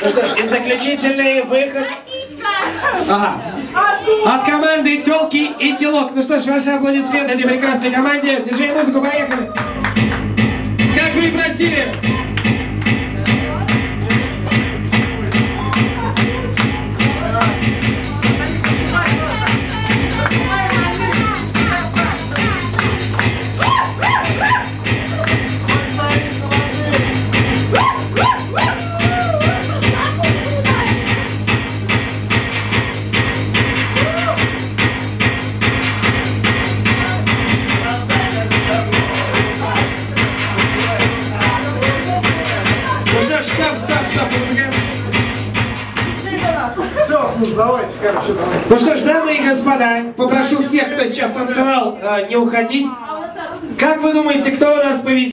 Ну что ж, и заключительный выход. Ага. От команды «Тёлки и телок». Ну что ж, ваши аплодисменты этой прекрасной команде. Диджей, музыку, поехали. Как вы и просили. Давайте, скажем, что давайте. Ну что ж, дамы и господа, попрошу всех, кто сейчас танцевал, не уходить. Как вы думаете, кто у нас победил?